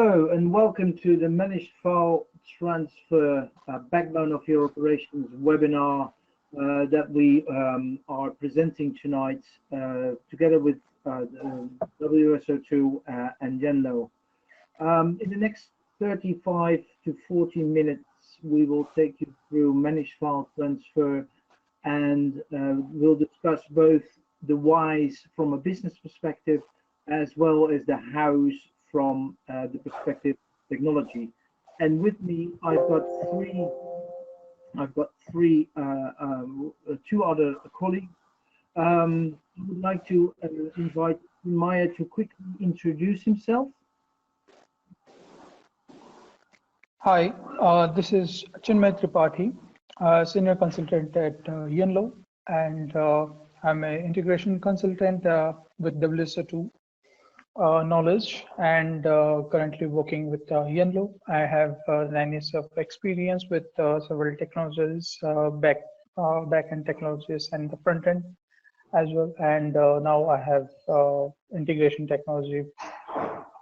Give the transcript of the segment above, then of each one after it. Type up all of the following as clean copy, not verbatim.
Hello and welcome to the Managed File Transfer Backbone of Your Operations webinar that we are presenting tonight together with WSO2 and Yenlo. In the next 35 to 40 minutes, we will take you through Managed File Transfer, and we'll discuss both the whys from a business perspective as well as the hows from the perspective of technology. And with me, I've got two other colleagues. I would like to invite Maya to quickly introduce himself. Hi, this is Chinmay Tripathi, Senior Consultant at Yenlo, and I'm an integration consultant with WSO2 knowledge, and currently working with Yenlo. I have 9 years of experience with several technologies, back-end technologies and the front-end as well, and now I have integration technology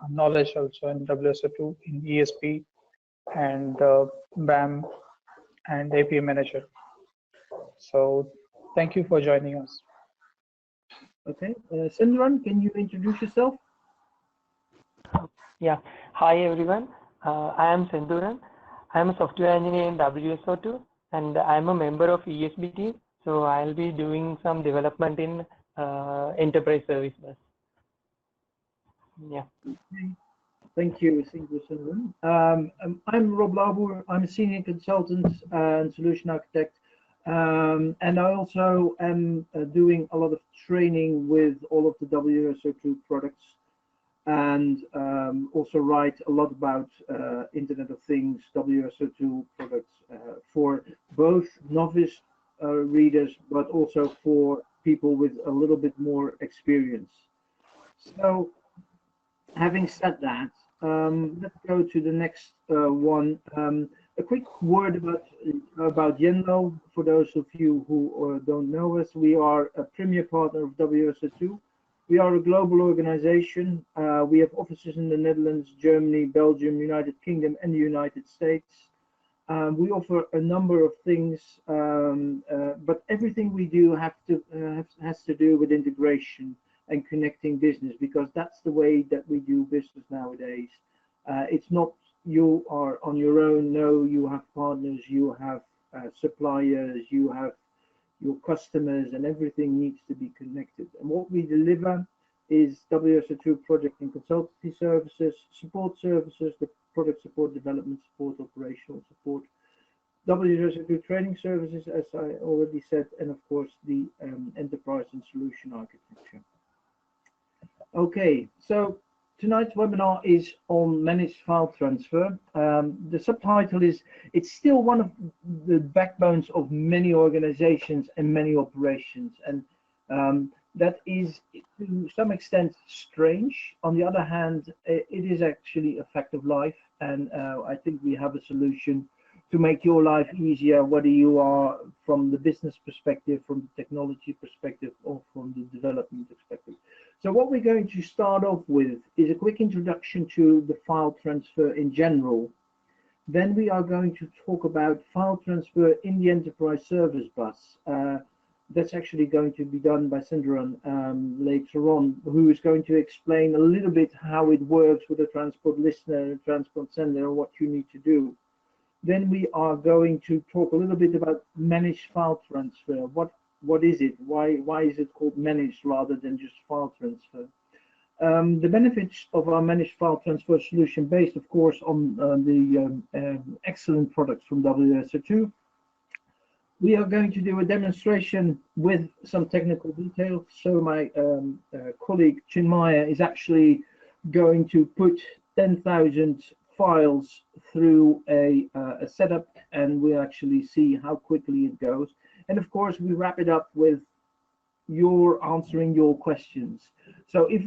knowledge also in WSO2, in ESB, and BAM and API Manager. So thank you for joining us. Okay, Sindran, can you introduce yourself? Yeah, hi everyone. I am Sindhuran. I am a software engineer in WSO2 and I am a member of ESB team. So I'll be doing some development in enterprise service bus. Yeah. Okay. Thank you, Sindhuran. I'm Rob Labur. I'm a senior consultant and solution architect. And I also am doing a lot of training with all of the WSO2 products, and also write a lot about Internet of Things, WSO2 products for both novice readers, but also for people with a little bit more experience. So having said that, let's go to the next one. A quick word about Yenlo. For those of you who don't know us, we are a premier partner of WSO2. We are a global organization. We have offices in the Netherlands, Germany, Belgium, United Kingdom, and the United States. We offer a number of things, but everything we do has to do with integration and connecting business, because that's the way that we do business nowadays. It's not you are on your own. No, you have partners, you have suppliers, you have your customers, and everything needs to be connected. And what we deliver is WSO2 project and consultancy services, support services, the product support, development support, operational support, WSO2 training services, as I already said, and of course the enterprise and solution architecture. Okay, so tonight's webinar is on managed file transfer. The subtitle is, it's still one of the backbones of many organizations and many operations. And that is to some extent strange. On the other hand, it is actually a fact of life. And I think we have a solution to make your life easier, whether you are from the business perspective, from the technology perspective, or from the development perspective. So what we're going to start off with is a quick introduction to the file transfer in general. Then we are going to talk about file transfer in the enterprise service bus. That's actually going to be done by Sindhuran later on, who is going to explain a little bit how it works with a transport listener and a transport sender and what you need to do. Then we are going to talk a little bit about managed file transfer. What is it? Why is it called managed rather than just file transfer? The benefits of our managed file transfer solution, based of course on the excellent products from WSO2. We are going to do a demonstration with some technical details. So my colleague Chinmaya is actually going to put 10,000 files through a setup, and we'll actually see how quickly it goes. And of course, we wrap it up with your answering your questions. So if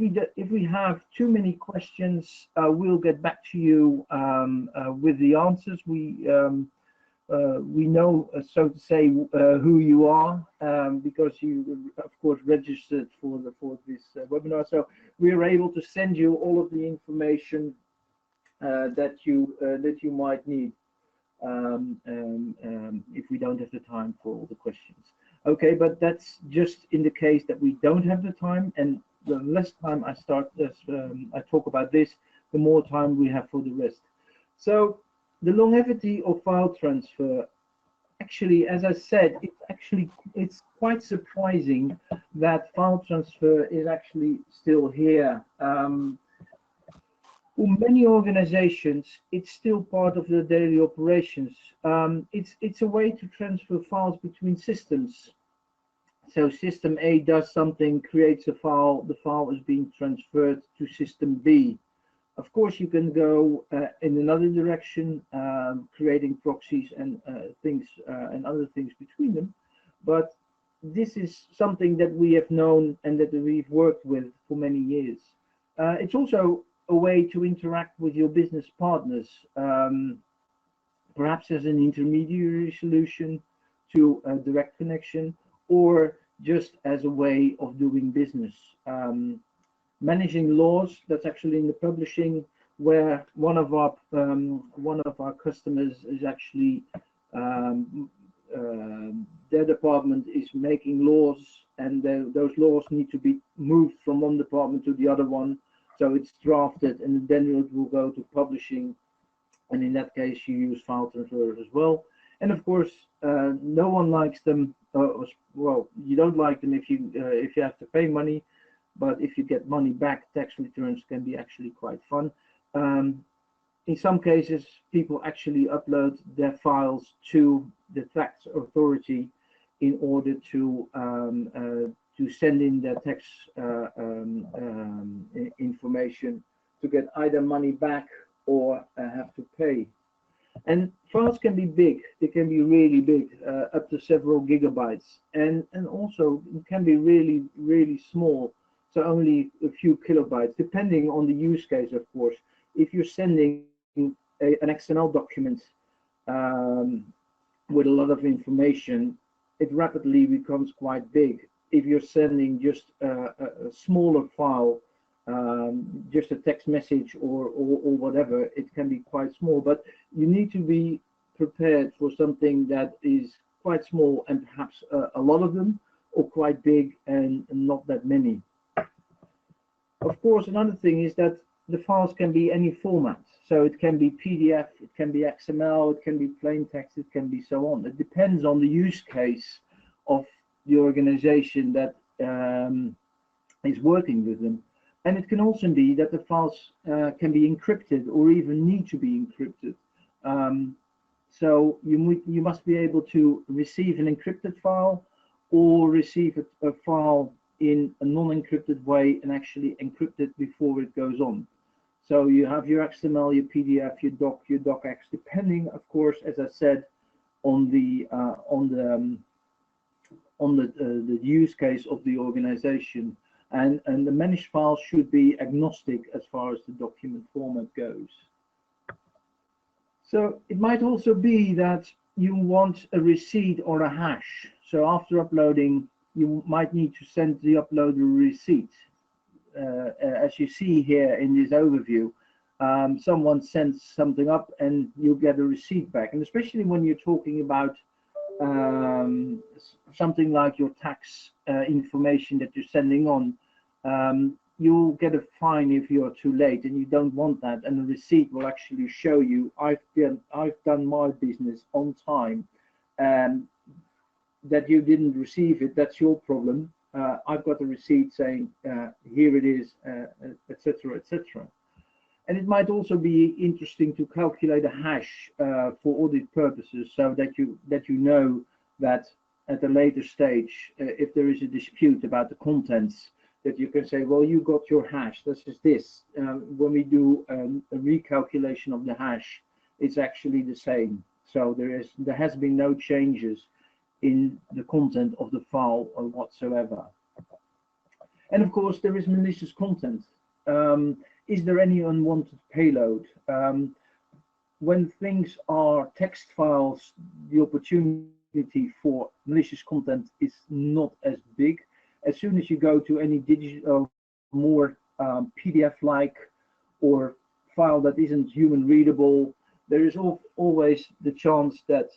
we have too many questions, we'll get back to you with the answers. We know, so to say, who you are, because you, of course, registered for this webinar. So we are able to send you all of the information that you might need if we don't have the time for all the questions. Okay, but that's just in the case that we don't have the time, and the less time I talk about this, the more time we have for the rest. So the longevity of file transfer, actually, as I said, it's quite surprising that file transfer is actually still here. For many organizations, it's still part of their daily operations. It's a way to transfer files between systems. So system A does something, creates a file, the file is being transferred to system B. Of course, you can go in another direction, creating proxies and things and other things between them. But this is something that we have known and that we've worked with for many years. It's also a way to interact with your business partners, perhaps as an intermediary solution to a direct connection, or just as a way of doing business. Managing laws, that's actually in the publishing, where one of our customers is actually their department is making laws, and those laws need to be moved from one department to the other one. So it's drafted, and then it will go to publishing, and in that case you use file transfers as well. And of course, no one likes them. Well, you don't like them if you have to pay money, but if you get money back, tax returns can be actually quite fun. In some cases, people actually upload their files to the tax authority in order to send in their tax information to get either money back or have to pay. And files can be big. They can be really big, up to several gigabytes, and also it can be really, really small, so only a few kilobytes, depending on the use case, of course. If you're sending an XML document with a lot of information, it rapidly becomes quite big. If you're sending just a smaller file, just a text message or whatever, it can be quite small. But you need to be prepared for something that is quite small and perhaps a lot of them, or quite big and not that many. Of course, another thing is that the files can be any format. So it can be PDF, it can be XML, it can be plain text, it can be so on. It depends on the use case of the organization that is working with them. And it can also be that the files can be encrypted or even need to be encrypted. So you must be able to receive an encrypted file or receive a file in a non-encrypted way and actually encrypt it before it goes on. So you have your XML, your PDF, your doc, your docx, depending, of course, as I said, on the use case of the organization. And the managed file should be agnostic as far as the document format goes. So it might also be that you want a receipt or a hash. So after uploading, you might need to send the uploader a receipt. As you see here in this overview, someone sends something up and you get a receipt back. And especially when you're talking about something like your tax information that you're sending on, you'll get a fine if you're too late, and you don't want that. And the receipt will actually show you, I've done my business on time, and that you didn't receive it, that's your problem. I've got a receipt saying here it is, etc., etc. And it might also be interesting to calculate a hash for audit purposes, so that you know that at a later stage, if there is a dispute about the contents, that you can say, well, you got your hash. This is this. When we do a recalculation of the hash, it's actually the same. So there has been no changes in the content of the file or whatsoever. And of course, there is malicious content. Is there any unwanted payload? When things are text files, the opportunity for malicious content is not as big. As soon as you go to any digital, more PDF-like or file that isn't human readable, there is always the chance that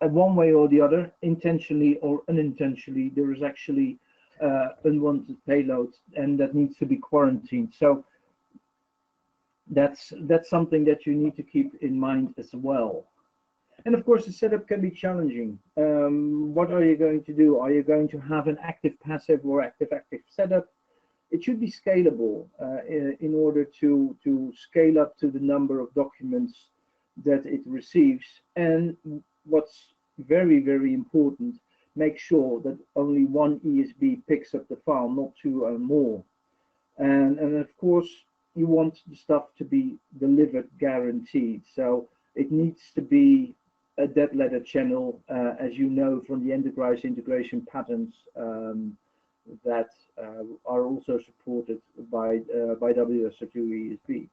one way or the other, intentionally or unintentionally, there is actually unwanted payload, and that needs to be quarantined. So that's something that you need to keep in mind as well. And of course, the setup can be challenging. What are you going to do? Are you going to have an active passive or active active setup? It should be scalable in order to scale up to the number of documents that it receives. And what's very, very important, make sure that only one ESB picks up the file, not two or more. And of course, you want the stuff to be delivered guaranteed. So it needs to be a dead letter channel, as you know from the enterprise integration patterns that are also supported by WSO2 ESB.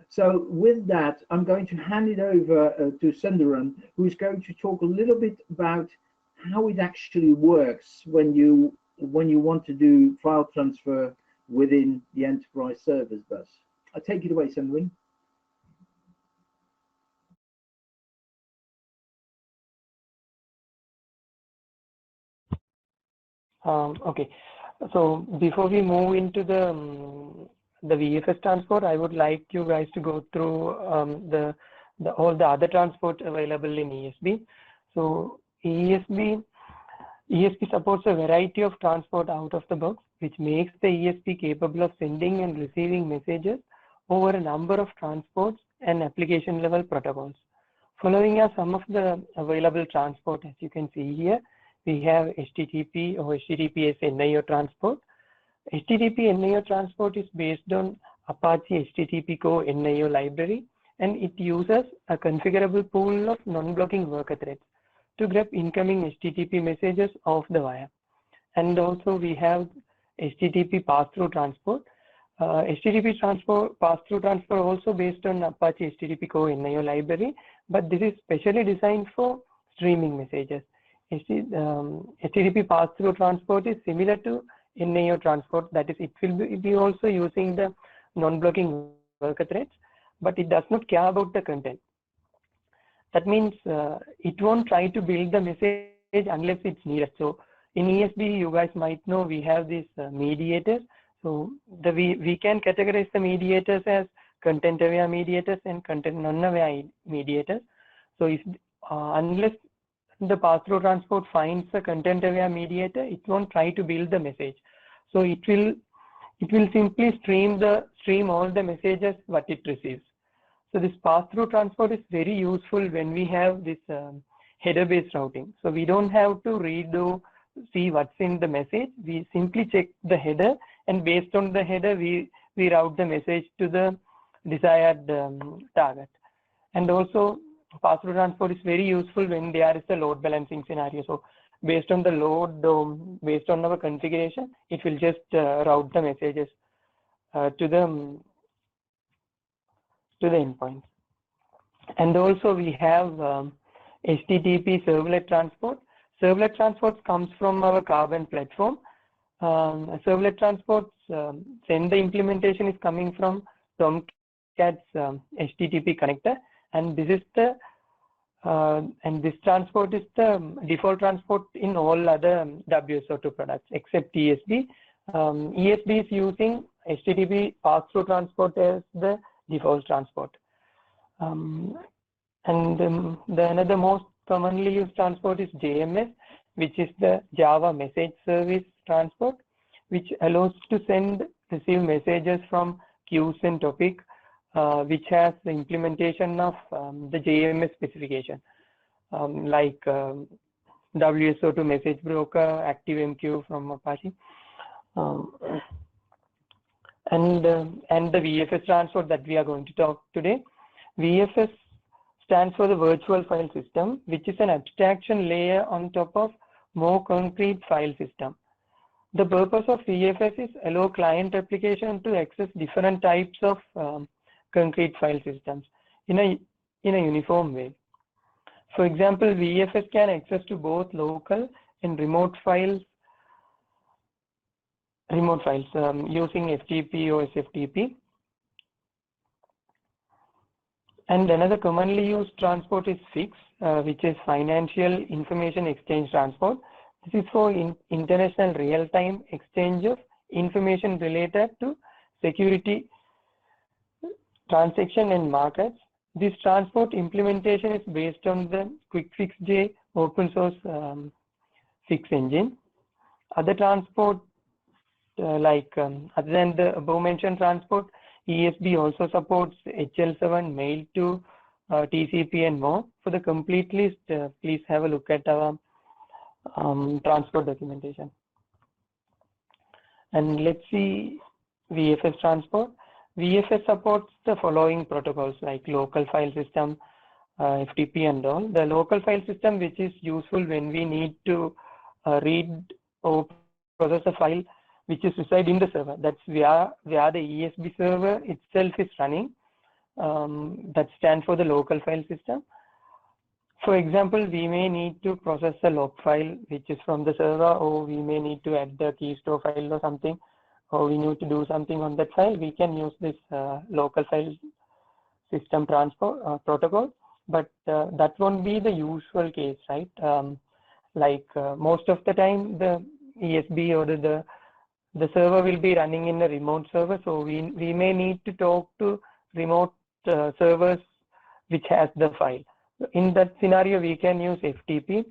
So with that, I'm going to hand it over to Senduran, who is going to talk a little bit about how it actually works when you want to do file transfer within the enterprise service bus. I take it away, Senduran. Okay, so before we move into the VFS transport, I would like you guys to go through all the other transport available in ESB. So ESB supports a variety of transport out of the box, which makes the ESB capable of sending and receiving messages over a number of transports and application level protocols. Following are some of the available transport. As you can see here, we have HTTP or HTTPS NIO transport. HTTP NIO transport is based on Apache HTTP Core NIO library, and it uses a configurable pool of non-blocking worker threads to grab incoming HTTP messages off the wire. And also we have HTTP pass-through transport. HTTP pass-through transport also based on Apache HTTP Core NIO library, but this is specially designed for streaming messages. HTTP pass-through transport is similar to NIO transport, that is, it will be also using the non-blocking worker threads, but it does not care about the content. That means it won't try to build the message unless it's needed. So in ESB, you guys might know we have these mediators. So we can categorize the mediators as content-aware mediators and content-non-aware mediators. So if unless the pass-through transport finds a content-aware mediator, it won't try to build the message. So it will simply stream all the messages what it receives. So this pass-through transport is very useful when we have this header-based routing. So we don't have to see what's in the message. We simply check the header, and based on the header, we route the message to the desired target. And also, pass-through transport is very useful when there is a load balancing scenario. So based on the load, based on our configuration, it will just route the messages to the endpoint. And also we have HTTP servlet transport. Servlet transport comes from our Carbon platform. Servlet transports, the implementation is coming from Tomcat's HTTP connector, and this is this transport is the default transport in all other WSO2 products except ESB. ESB is using HTTP pass-through transport as the default transport. And the another most commonly used transport is JMS, which is the Java Message Service transport, which allows to receive messages from queues and topic, which has the implementation of the JMS specification, like WSO2 message broker, ActiveMQ from Apache, and the VFS transport that we are going to talk today. VFS stands for the virtual file system, which is an abstraction layer on top of more concrete file system. The purpose of VFS is allow client application to access different types of concrete file systems in a uniform way. For example, VFS can access to both local and remote files using FTP or SFTP. And another commonly used transport is FIX, which is Financial Information Exchange Transport. This is for international real-time exchange of information related to security, transaction, and markets. This transport implementation is based on the QuickFixJ open source FIX engine. Other transport, other than the above mentioned transport, ESB also supports HL7, Mail to TCP, and more. For the complete list, please have a look at our transport documentation. And let's see VFS transport. VFS supports the following protocols like local file system, FTP, and all. The local file system, which is useful when we need to read or process a file which is reside in the server. That's where the ESB server itself is running. That stands for the local file system. For example, we may need to process a log file which is from the server, or we may need to add the key store file or something, or we need to do something on that file. We can use this local file system transport protocol, but that won't be the usual case, right? Most of the time, the ESB or the server will be running in a remote server, so we may need to talk to remote servers which has the file. In that scenario, we can use FTP,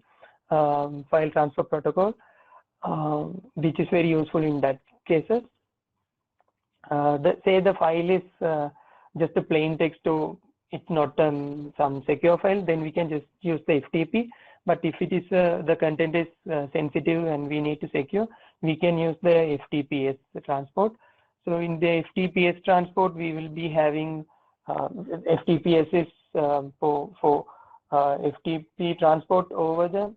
file transfer protocol, which is very useful in that cases. Say the file is just a plain text, or it's not some secure file, then we can just use the FTP. But if it is the content is sensitive and we need to secure, we can use the FTPS transport. So in the FTPS transport, we will be having FTPS is for FTP transport over the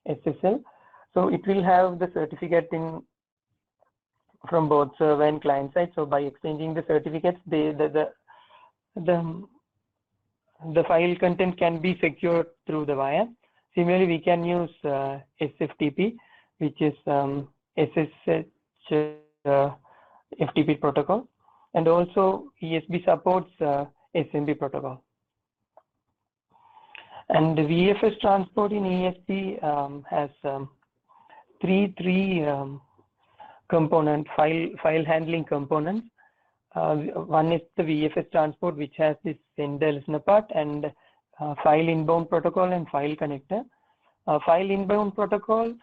SSL. So it will have the certificate from both server and client side. So by exchanging the certificates, the file content can be secured through the wire. Similarly, we can use SFTP, which is SSH FTP protocol, and also ESB supports SMB protocol. And the VFS transport in ESB has three component file handling components. One is the VFS transport, which has this sender listener part, and file inbound protocol and file connector. File inbound protocol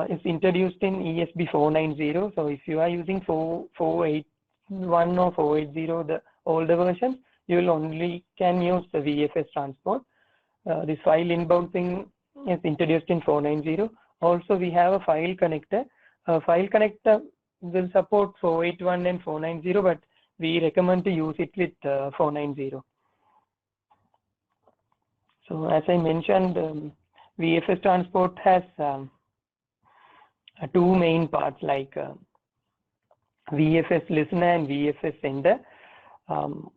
is introduced in ESB 490. So if you are using 481 or 480, the older version, you will only can use the VFS transport. This file inbound thing is introduced in 490. Also, we have a file connector. File connector will support 481 and 490, but we recommend to use it with 490. So as I mentioned, VFS transport has two main parts, like VFS listener and VFS sender. So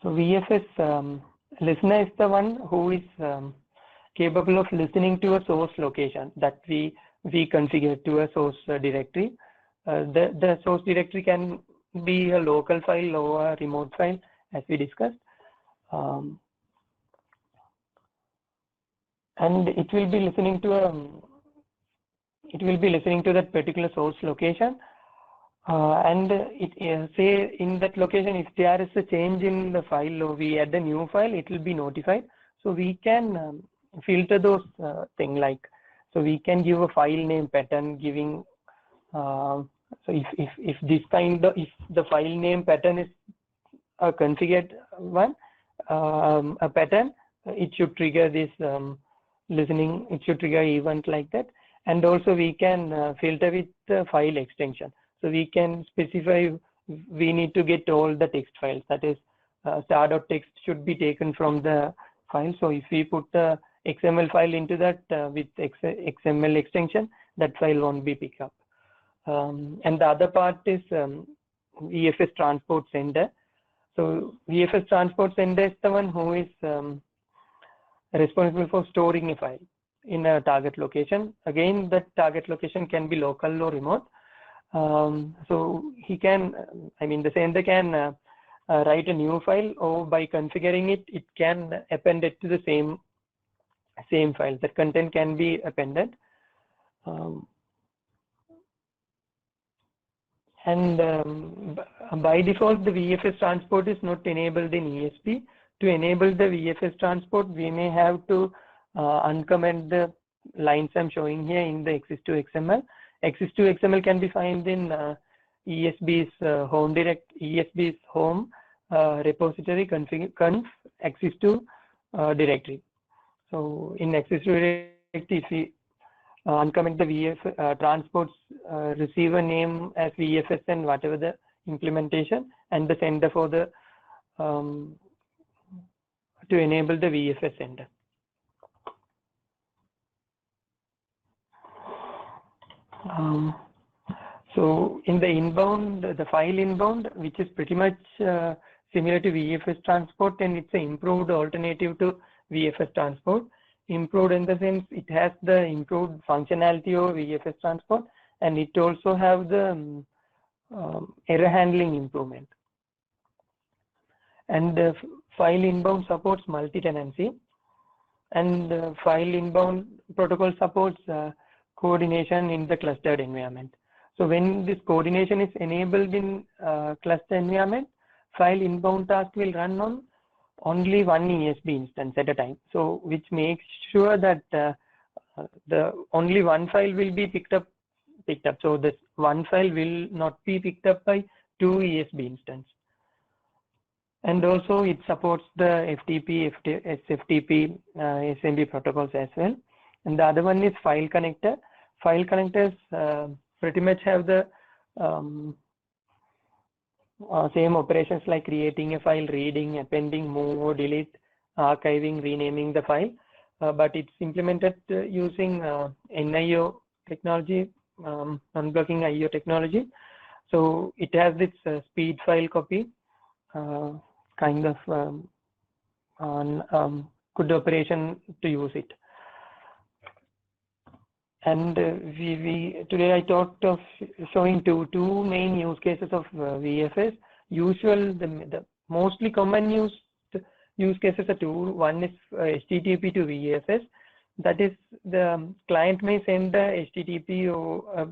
VFS listener is the one who is capable of listening to a source location that we configure to a source directory. The source directory can be a local file or a remote file, as we discussed. And it will be listening to that particular source location, and it say in that location, if there is a change in the file or we add a new file, it will be notified. So we can filter those things, like, so we can give a file name pattern giving. So if this kind of, if the file name pattern is a configured one, a pattern, it should trigger this listening, it should trigger event like that. And also we can filter with the file extension. So we can specify we need to get all the text files, that is star.txt should be taken from the file. So if we put the XML file into that with XML extension, that file won't be picked up. And the other part is VFS transport sender. So VFS transport sender is the one who is responsible for storing a file in a target location. Again, that target location can be local or remote. So he can, I mean, the sender can write a new file, or by configuring it, it can append it to the same file. The content can be appended. By default, the VFS transport is not enabled in ESB. To enable the VFS transport, we may have to uncomment the lines I'm showing here in the exist2 XML. Exist2 XML can be found in ESB's home repository conf exist2 directory. So in exist2 directory, if we uncomment the VF transports receiver name as VFS and whatever the implementation, and the sender for the to enable the VFS sender. So in the inbound, the file inbound, which is pretty much similar to VFS transport, and it's an improved alternative to VFS transport. Improved in the sense it has the improved functionality of VFS transport, and it also have the error handling improvement. And the file inbound supports multi-tenancy, and file inbound protocol supports coordination in the clustered environment. So when this coordination is enabled in cluster environment, file inbound task will run on only one ESB instance at a time. So which makes sure that the only one file will be picked up. So this one file will not be picked up by two ESB instances. And also it supports the FTP, SFTP, SMB protocols as well. And the other one is file connector. File connectors pretty much have the same operations like creating a file, reading, appending, move or delete, archiving, renaming the file, but it's implemented using NIO technology, non-blocking IO technology. So it has this speed file copy, kind of good operation to use it. And today I talked of showing two main use cases of VFS. The mostly common use cases are two. One is HTTP to VFS. That is, the client may send a HTTP or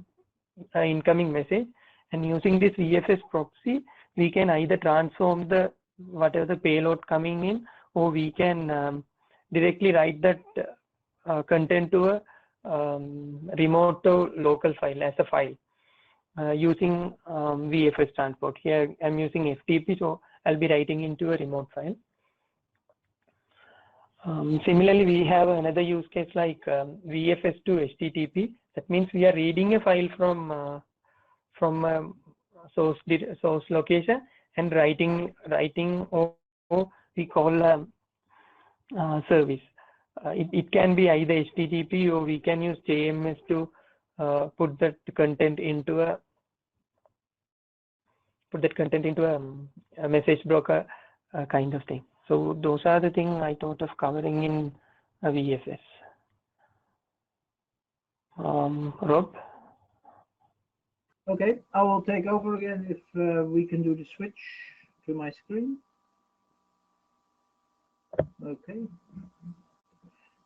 a incoming message, and using this VFS proxy, we can either transform the whatever the payload coming in, or we can directly write that content to a remote or local file as a file using VFS transport. Here I'm using FTP, so I'll be writing into a remote file. Similarly, we have another use case like VFS to HTTP. That means we are reading a file from source location and writing or we call service. It can be either HTTP, or we can use JMS to put that content into a message broker kind of thing. So those are the things I thought of covering in a VFS. Rob? Okay, I will take over again if we can do the switch to my screen. Okay.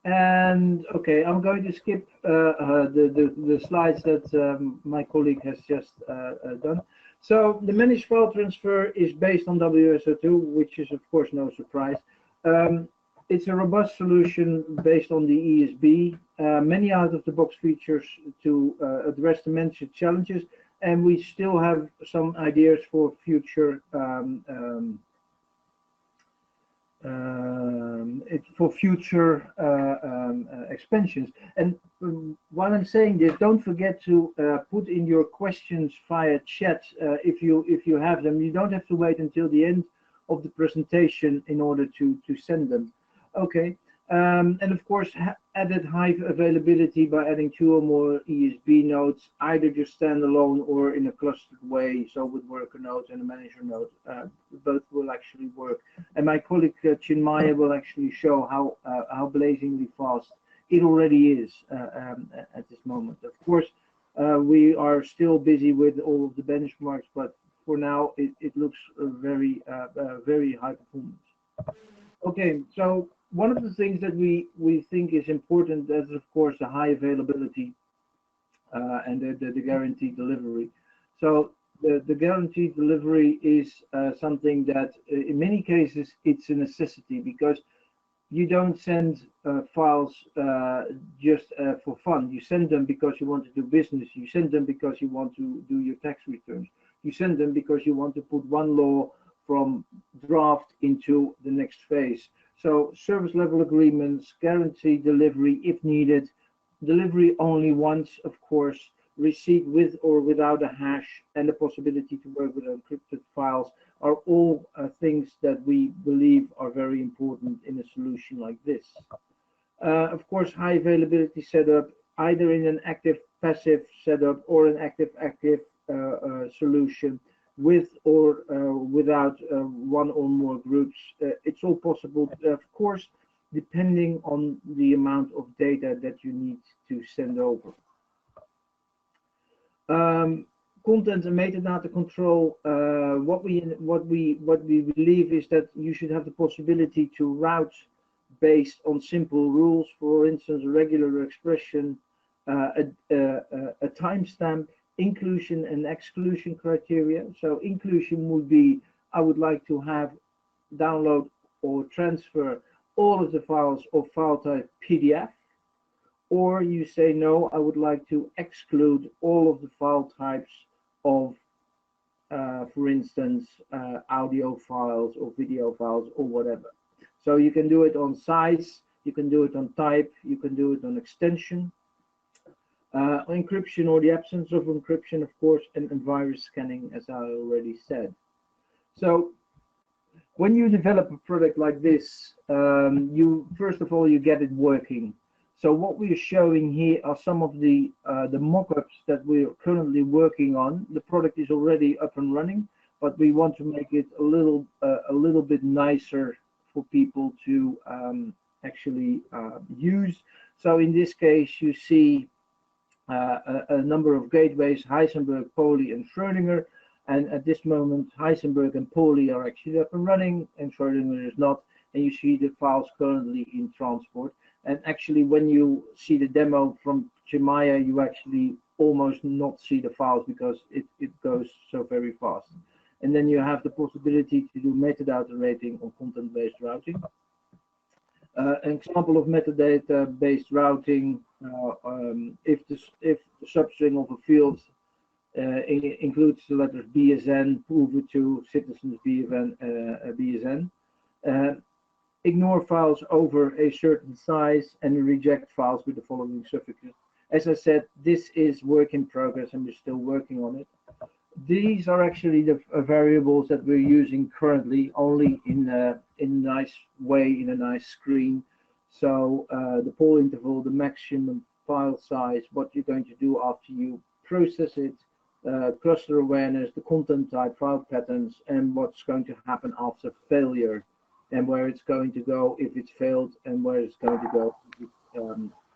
And okay, I'm going to skip the slides that my colleague has just done. So the managed file transfer is based on WSO2, which is of course no surprise. It's a robust solution based on the ESB, many out-of-the-box features to address the mentioned challenges, and we still have some ideas for future expansions. And while I'm saying this, don't forget to put in your questions via chat if you have them. You don't have to wait until the end of the presentation in order to send them. Okay, and of course added high availability by adding 2 or more ESB nodes, either just standalone or in a clustered way, so with worker nodes and a manager node. Both will actually work, and my colleague Chinmaya will actually show how blazingly fast it already is at this moment. Of course, we are still busy with all of the benchmarks, but for now, it looks very high performance. Okay, so one of the things that we think is important is, of course, the high availability and the guaranteed delivery. So the guaranteed delivery is something that in many cases it's a necessity, because you don't send files just for fun. You send them because you want to do business. You send them because you want to do your tax returns. You send them because you want to put one law from draft into the next phase. So service level agreements, guaranteed delivery if needed, delivery only once, of course, receipt with or without a hash, and the possibility to work with encrypted files are all things that we believe are very important in a solution like this. Of course, high availability setup, either in an active passive setup or an active active solution, with or without one or more groups. It's all possible, of course, depending on the amount of data that you need to send over. Content and metadata control. What we believe is that you should have the possibility to route based on simple rules. For instance, a regular expression, a timestamp, inclusion and exclusion criteria. So inclusion would be, I would like to have download or transfer all of the files of file type PDF. Or you say, no, I would like to exclude all of the file types of, for instance, audio files or video files or whatever. So you can do it on size, you can do it on type, you can do it on extension, encryption or the absence of encryption, of course, and virus scanning, as I already said. So when you develop a product like this, first of all, you get it working. So what we are showing here are some of the mock-ups that we're currently working on. The product is already up and running, but we want to make it a little bit nicer for people to actually use. So in this case, you see a number of gateways: Heisenberg, Pauli, and Schrödinger. And at this moment, Heisenberg and Pauli are actually up and running, and Schrödinger is not. And you see the files currently in transport. And actually, when you see the demo from Chimaya, you actually almost not see the files because it goes so very fast. And then you have the possibility to do metadata rating or content-based routing. An example of metadata-based routing, if the substring of a field includes the letters BSN, POV2, citizens BSN, ignore files over a certain size and reject files with the following suffixes. As I said, this is work in progress and we're still working on it. These are actually the variables that we're using currently, only in a nice way, in a nice screen. So the poll interval, the maximum file size, what you're going to do after you process it, cluster awareness, the content type, file patterns, and what's going to happen after failure, and where it's going to go if it's failed, and where it's going to go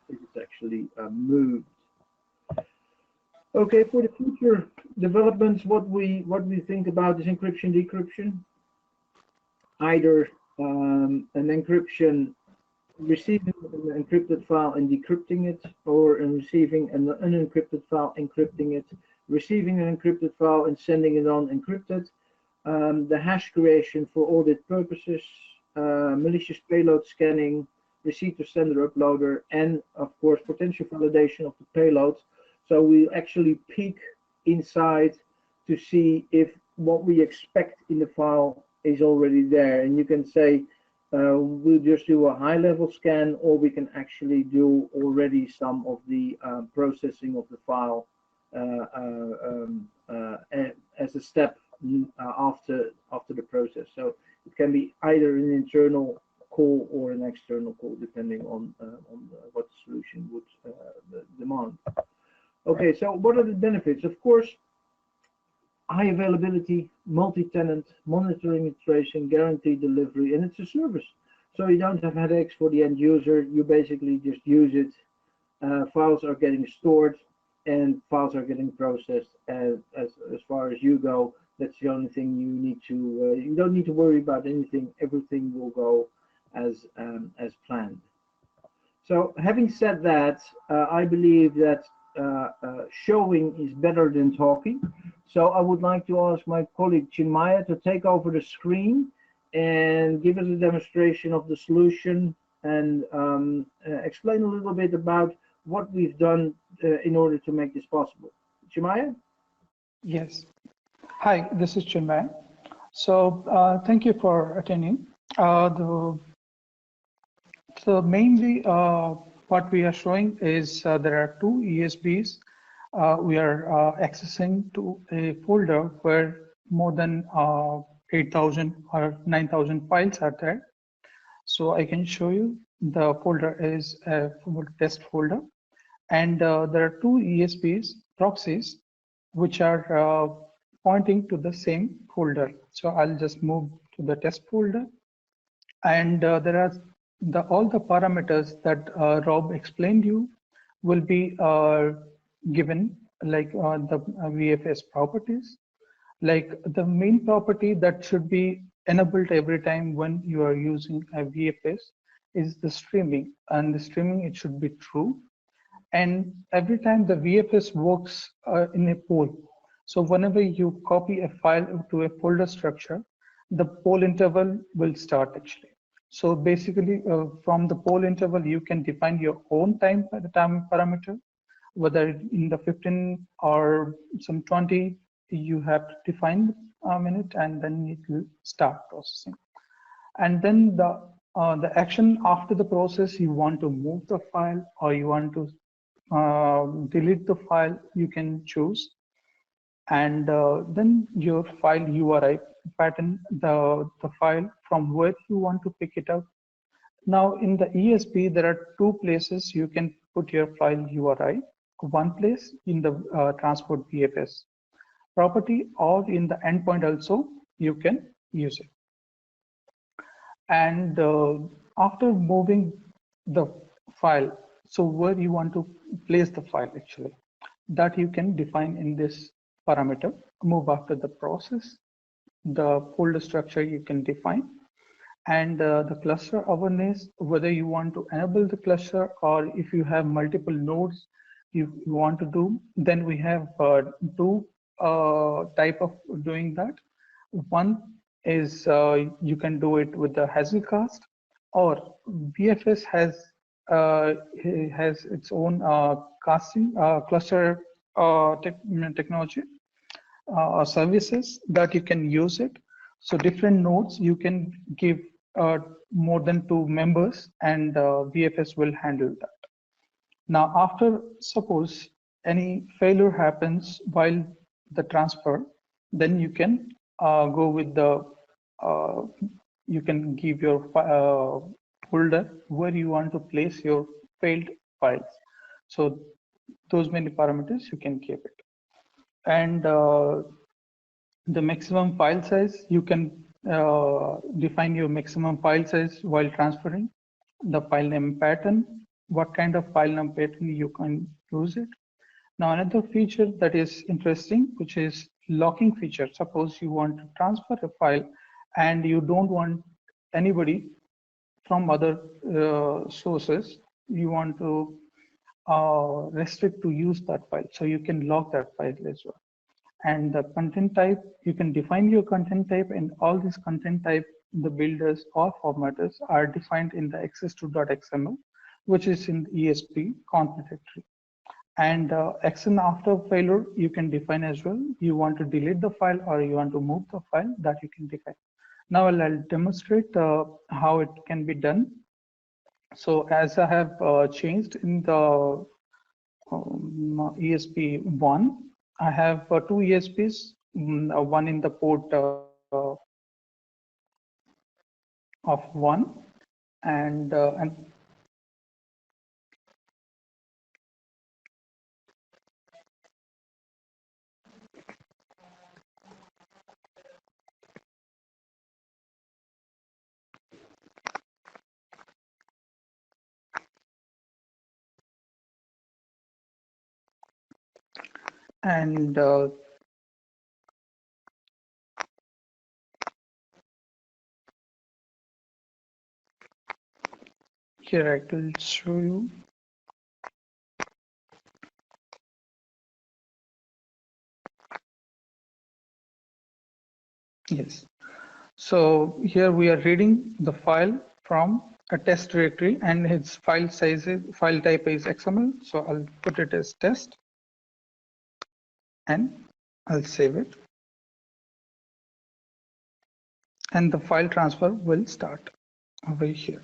if it's actually moved. Okay, for the future developments, what we think about is encryption, decryption. Either an encryption, receiving an encrypted file and decrypting it, or receiving an unencrypted file, encrypting it, receiving an encrypted file and sending it on encrypted. The hash creation for audit purposes, malicious payload scanning, receiver sender uploader, and of course potential validation of the payload. So we actually peek inside to see if what we expect in the file is already there. And you can say we'll just do a high-level scan, or we can actually do already some of the processing of the file as a step after the process. So it can be either an internal call or an external call, depending on what the solution would demand. Okay, so what are the benefits? Of course, high availability, multi-tenant, monitoring and tracing, guaranteed delivery, and it's a service. So you don't have headaches for the end user. You basically just use it. Files are getting stored and files are getting processed as far as you go. That's the only thing you need to. You don't need to worry about anything. Everything will go as planned. So, having said that, I believe that showing is better than talking. So, I would like to ask my colleague Chinmaya to take over the screen and give us a demonstration of the solution and explain a little bit about what we've done in order to make this possible. Chinmaya? Yes. Hi, this is Chinmay. So thank you for attending. So mainly what we are showing is there are two ESBs. We are accessing to a folder where more than 8,000 or 9,000 files are there. So I can show you the folder is a test folder. And there are two ESBs proxies which are pointing to the same folder. So I'll just move to the test folder, and there are all the parameters that Rob explained you will be given, like the VFS properties. Like the main property that should be enabled every time when you are using a VFS is the streaming, and the streaming, it should be true. And every time the VFS works in a poll. So whenever you copy a file to a folder structure, the poll interval will start actually. So basically from the poll interval, you can define your own time parameter, whether in the 15 or some 20, you have to define a minute and then it will start processing. And then the action after the process, you want to move the file or you want to delete the file, you can choose. And then your file URI pattern, the file from where you want to pick it up. Now in the ESB, there are two places you can put your file URI. One place in the transport VFS property, or in the endpoint also, you can use it. And after moving the file, so where you want to place the file actually, that you can define in this parameter. Move after the process, the folder structure you can define, and the cluster awareness, whether you want to enable the cluster or if you have multiple nodes you want to do. Then we have two type of doing that. One is you can do it with the Hazelcast, or VFS has its own casting cluster technology services that you can use it. So different nodes you can give more than two members, and VFS will handle that. Now, after suppose any failure happens while the transfer, then you can go with the you can give your folder where you want to place your failed files. So those many parameters you can keep it. And the maximum file size, you can define your maximum file size while transferring. The file name pattern, what kind of file name pattern you can use it. Now another feature that is interesting, which is locking feature. Suppose you want to transfer a file and you don't want anybody from other sources, you want to restrict to use that file, so you can lock that file as well. And the content type, you can define your content type, and all these content type, the builders or formatters are defined in the access2.xml, which is in the ESB config directory. And action after failure, you can define as well. You want to delete the file or you want to move the file, that you can define. Now I'll demonstrate how it can be done. So as I have changed in the ESP1, I have two ESPs, one in the port of 1, and Here I will show you. Yes. So here we are reading the file from a test directory, and its file type is XML. So I'll put it as test and I'll save it. And the file transfer will start over here.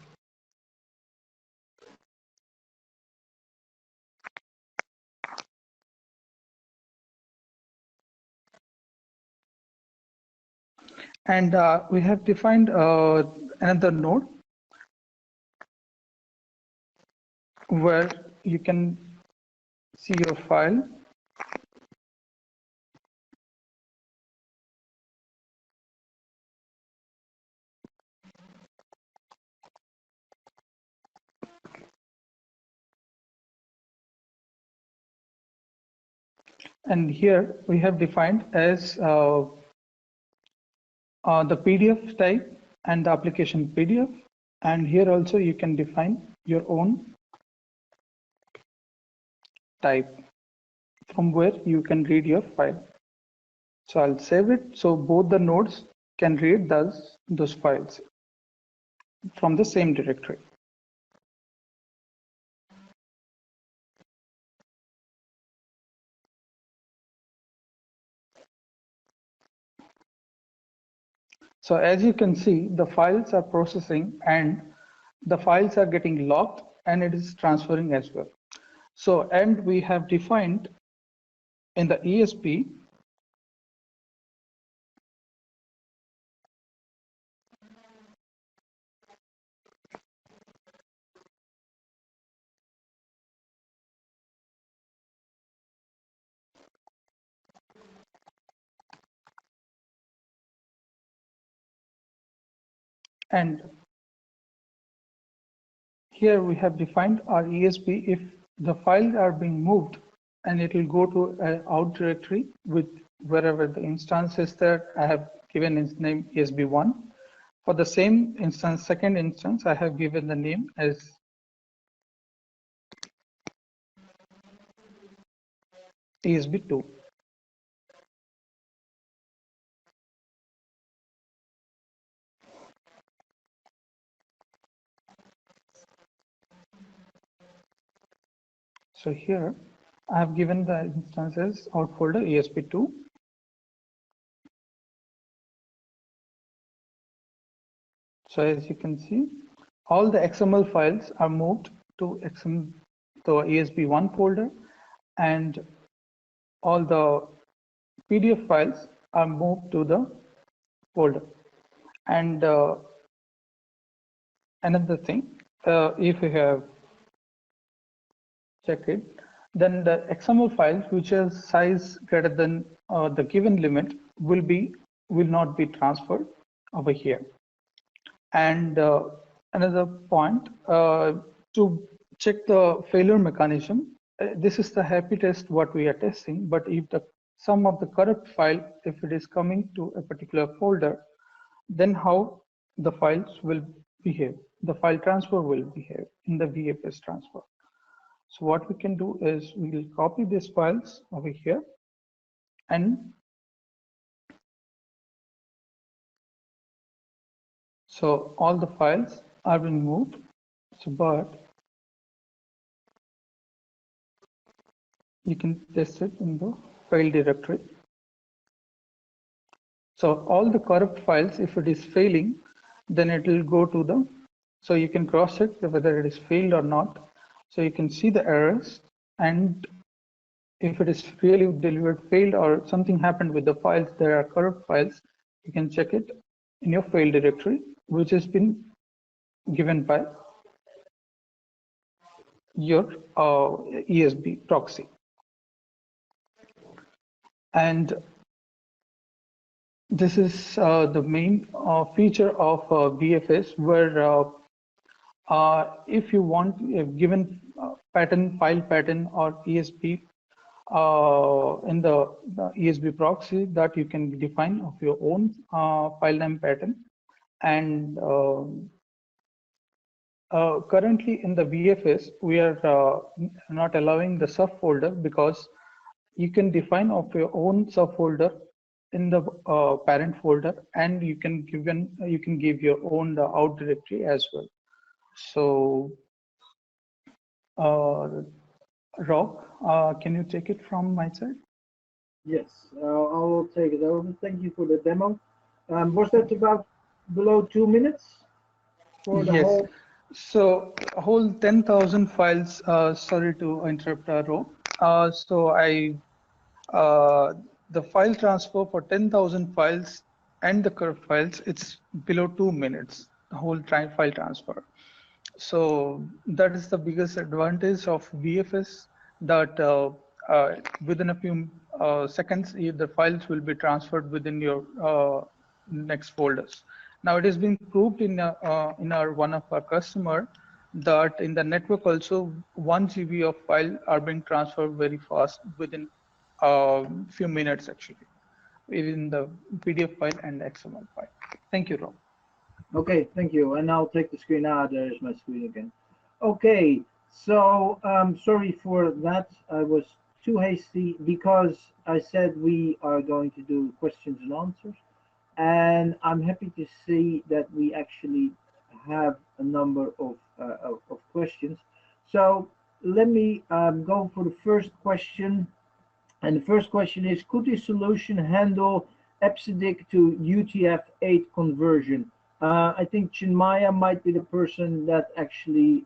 And we have defined another node where you can see your file. And here we have defined as the PDF type and the application PDF. And here also you can define your own type from where you can read your file. So I'll save it so both the nodes can read those files from the same directory. So as you can see, the files are processing and the files are getting locked and it is transferring as well. So, and we have defined in the ESB and here we have defined our ESB if the files are being moved, and it will go to an out directory with wherever the instance is there. I have given its name ESB1. For the same instance, second instance, I have given the name as ESB2. So here I have given the instances out folder ESB2. So as you can see, all the XML files are moved to the ESB1 folder, and all the PDF files are moved to the folder. And another thing, if you have checked it, then the XML files which are size greater than the given limit will not be transferred over here. And another point, to check the failure mechanism, this is the happy test what we are testing, but if some of the corrupt file, if it is coming to a particular folder, then how the files will behave, the file transfer will behave in the VFS transfer. So what we can do is we will copy these files over here, and so all the files are being moved. So but you can test it in the file directory. So all the corrupt files, if it is failing, then it will go to the, so you can cross check whether it is failed or not. So you can see the errors, and if it is really delivered failed or something happened with the files, there are corrupt files, you can check it in your file directory, which has been given by your ESB proxy. And this is the main feature of VFS, where if you want a given pattern, file pattern or ESB in the ESB proxy, that you can define of your own file name pattern, and Currently in the VFS, we are not allowing the subfolder because you can define of your own subfolder in the parent folder, and you can give your own out directory as well. So, Rob, can you take it from my side? Yes, I will take it over. Thank you for the demo. Was that about below 2 minutes for the Yes. whole? So a whole 10,000 files. Sorry to interrupt, Rob. So the file transfer for 10,000 files and the curve files, it's below 2 minutes. The whole file transfer. So that is the biggest advantage of VFS, that within a few seconds, the files will be transferred within your next folders. Now it has been proved in our one of our customer that in the network also 1 GB of file are being transferred very fast within a few minutes actually, within the PDF file and XML file. Thank you, Rob. Okay, thank you. And I'll take the screen. There's my screen again. Okay, so sorry for that. I was too hasty because I said we are going to do questions and answers. And I'm happy to see that we actually have a number of questions. So let me go for the first question. And the first question is, could the solution handle EBCDIC to UTF-8 conversion? I think Chinmaya might be the person that actually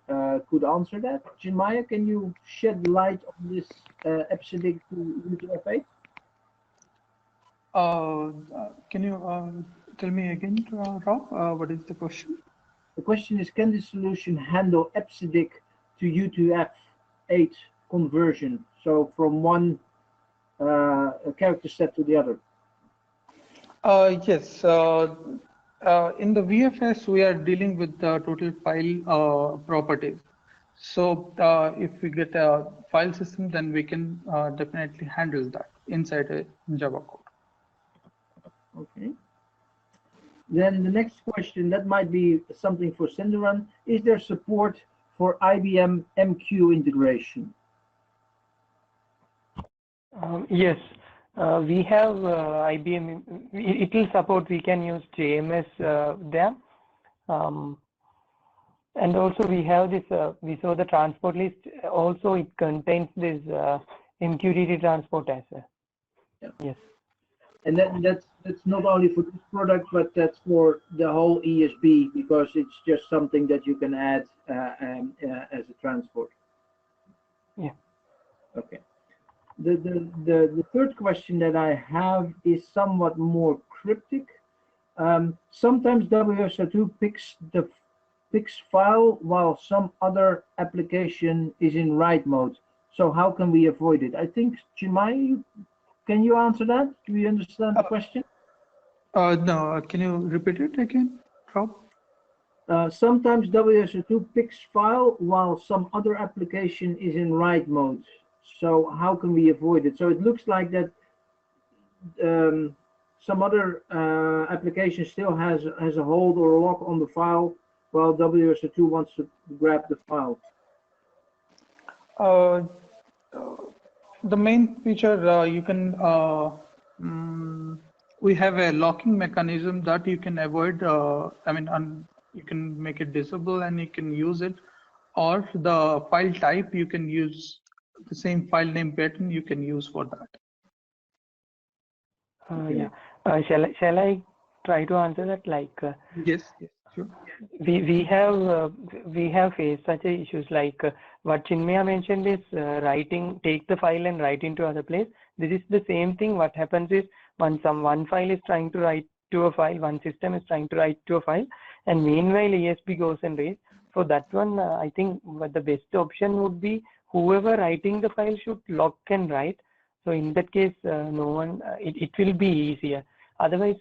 could answer that. Chinmaya, can you shed light on this EBCDIC to UTF-8? Can you tell me again, Rob? What is the question? The question is, can the solution handle EBCDIC to UTF-8 conversion? So from one character set to the other. Yes. In the VFS, we are dealing with the total file properties. So if we get a file system, then we can definitely handle that inside a Java code. Okay. Then the next question, that might be something for Senduran. Is there support for IBM MQ integration? Yes, we have IBM. It will support. We can use JMS there, and also we have this. We saw the transport list. Also, it contains this MQTT transport as well. Yeah. Yes. And that's not only for this product, but that's for the whole ESB, because it's just something that you can add as a transport. Yeah. Okay. The third question that I have is somewhat more cryptic. Sometimes WSO2 picks the fixed file while some other application is in write mode. So how can we avoid it? I think, Chinmaya, can you answer that? Do you understand the question? No, can you repeat it again, Rob? Sometimes WSO2 picks file while some other application is in write mode. So how can we avoid it? So it looks like that some other application still has a hold or a lock on the file, while WSO2 wants to grab the file. The main feature you can we have a locking mechanism that you can avoid. You can make it disable and you can use it, or the file type you can use the same file name pattern you can use for that. Yeah. Shall I try to answer that? Like yes, sure. We have faced such issues like what Chinmaya mentioned is take the file and write into other place. This is the same thing. What happens is when one file is trying to write to a file, one system is trying to write to a file, and meanwhile ESB goes and reads. For that one, I think the best option would be whoever writing the file should lock and write. So in that case, no one. It will be easier. Otherwise,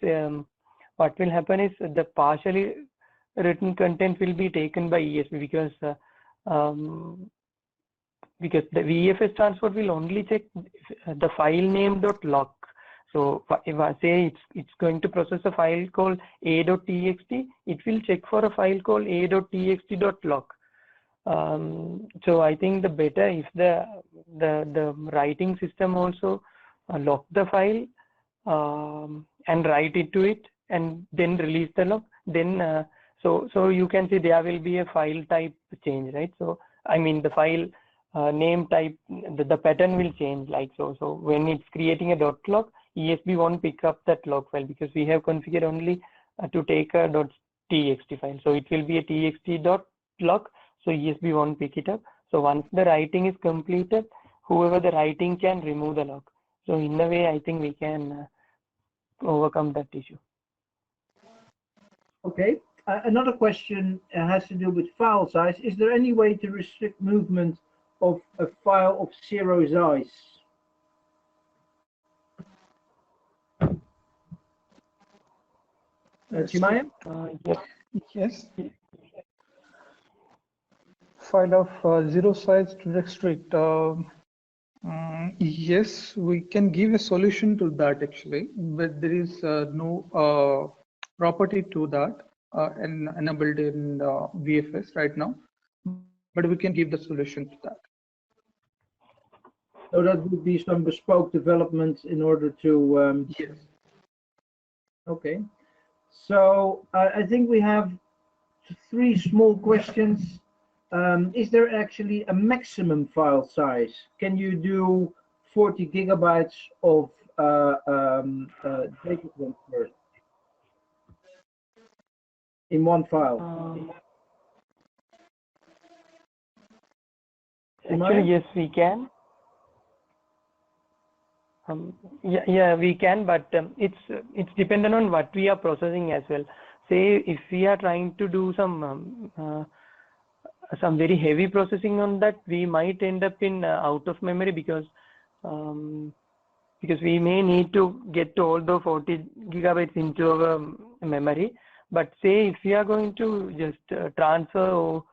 what will happen is the partially written content will be taken by ESB because the VFS transport will only check the file name dot lock. So if I say it's going to process a file called a.txt, it will check for a file called a.txt.log. So I think the better if the writing system also lock the file and write it to it and then release the log. Then so you can see there will be a file type change, right? So I mean the file name type, the pattern will change like so. So when it's creating a .log, ESB won't pick up that log file because we have configured only to take a .txt file. So it will be a txt.log. So ESB won't pick it up. So once the writing is completed, whoever the writing can remove the log. So in a way, I think we can overcome that issue. Okay. Another question has to do with file size. Is there any way to restrict movement of a file of 0 size? Chimaya? Yes. File of 0 size to restrict. Yes, we can give a solution to that actually, but there is no property to that enabled in VFS right now. But we can give the solution to that. So that would be some bespoke development in order to. Yes. Okay. So I think we have 3 small questions. Is there actually a maximum file size? Can you do 40 gigabytes of data transfer in one file? Actually, yes, we can. Yeah, we can, but it's dependent on what we are processing as well. Say if we are trying to do some very heavy processing on that, we might end up in out of memory because we may need to get to all the 40 gigabytes into our memory. But say if we are going to just transfer, or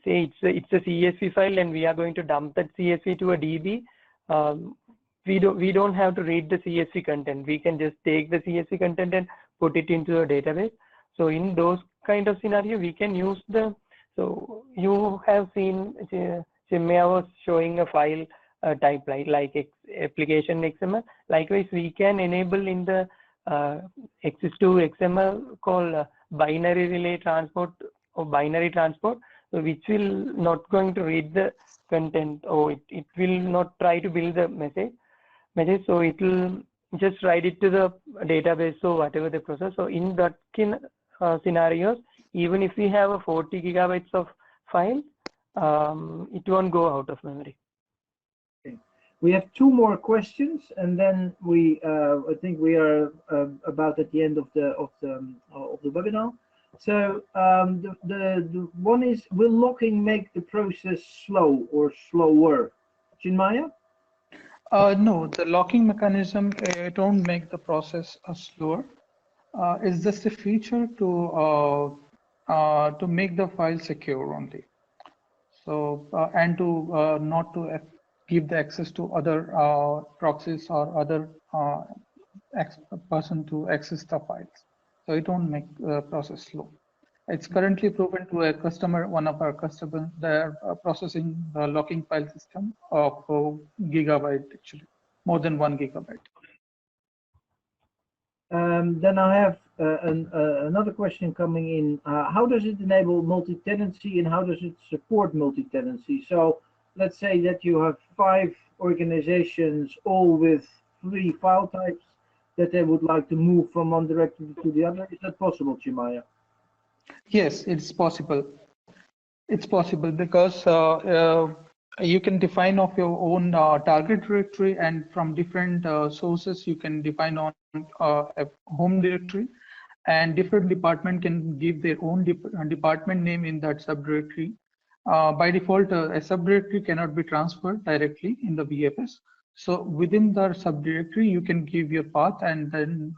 say it's a CSV file and we are going to dump that CSV to a DB, we don't have to read the CSV content. We can just take the CSV content and put it into a database. So in those kind of scenario, we can use the. So you have seen Chinmaya was showing a file type like application XML. Likewise, we can enable in the X2 XML called binary relay transport or binary transport, so which will not going to read the content, or it will not try to build the message. So it will just write it to the database, so whatever the process. So in that scenarios, even if we have a 40 gigabytes of file, it won't go out of memory. Okay. We have 2 more questions, and then we I think we are about at the end of the webinar. So the one is, will locking make the process slow or slower? Chinmaya? No, the locking mechanism, it won't make the process slower. It's just a feature to make the file secure only. So and to not to give the access to other proxies or other person to access the files. So it won't make the process slow. It's currently proven to a customer, one of our customers, they're processing the locking file system of gigabyte, actually, more than 1 gigabyte. Then I have another question coming in. How does it enable multi-tenancy and how does it support multi-tenancy? So let's say that you have 5 organizations, all with 3 file types, that they would like to move from one directory to the other. Is that possible, Chinmaya? Yes, it's possible. It's possible because you can define of your own target directory, and from different sources you can define on a home directory, and different department can give their own department name in that subdirectory. By default, a subdirectory cannot be transferred directly in the VFS. So within the subdirectory, you can give your path, and then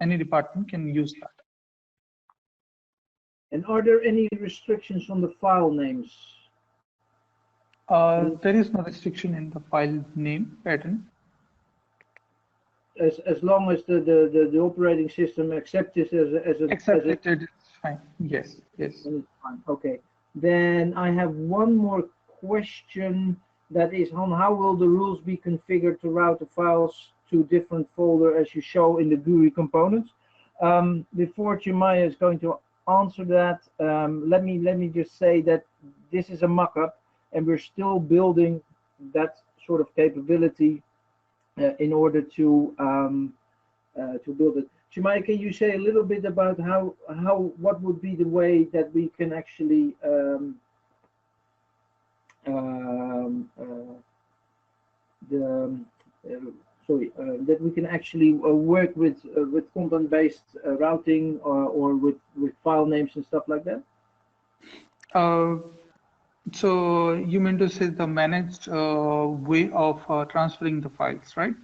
any department can use that. And are there any restrictions on the file names? There is no restriction in the file name pattern. as long as the operating system accepts this as a Accepted, it's fine. Yes, yes. fine. Okay. Then I have one more question that is on how will the rules be configured to route the files to different folder as you show in the GUI components. Before Chimaya is going to answer that, let me just say that this is a mock-up and we're still building that sort of capability in order to build it. Chimaya, can you say a little bit about what would be the way that we can actually that we can actually work with content-based routing or with file names and stuff like that? So you mean to say the managed way of transferring the files, right?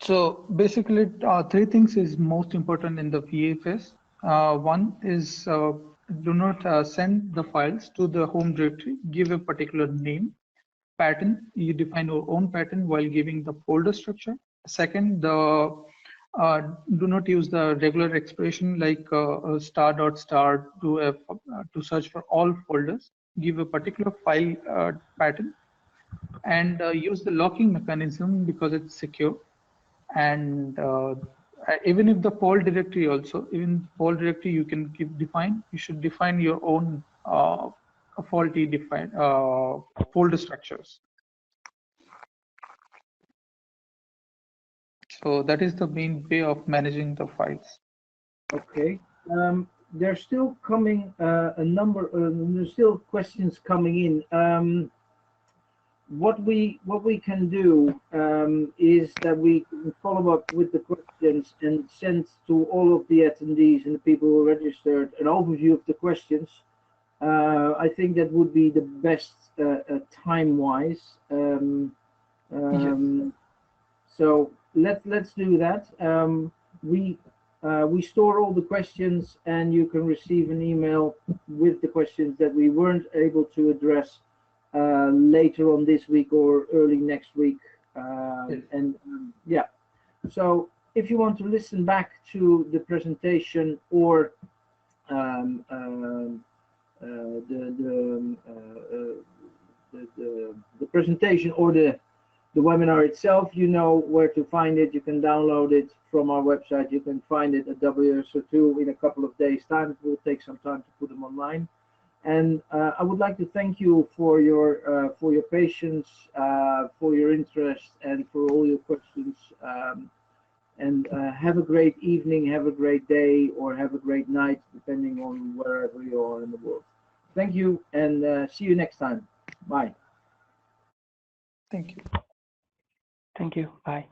So basically, three things is most important in the VFS. One is do not send the files to the home directory. Give a particular name, pattern. You define your own pattern while giving the folder structure. Second, do not use the regular expression like star.star to search for all folders. Give a particular file pattern and use the locking mechanism because it's secure. And even if the fault directory also, even fault directory you can you should define your own faulty folder structures. So that is the main way of managing the files. Okay. There's still coming there's still questions coming in. What we can do is that we can follow up with the questions and send to all of the attendees and the people who registered an overview of the questions. I think that would be the best time-wise. Yes. So let's do that. We store all the questions, and you can receive an email with the questions that we weren't able to address later on this week or early next week. Yes. And yeah, so if you want to listen back to the presentation or the presentation or the webinar itself, you know where to find it. You can download it from our website. You can find it at WSO2 in a couple of days' time. It will take some time to put them online. And I would like to thank you for your patience, for your interest, and for all your questions. And have a great evening, have a great day, or have a great night, depending on wherever you are in the world. Thank you, and see you next time. Bye. Thank you. Thank you. Bye.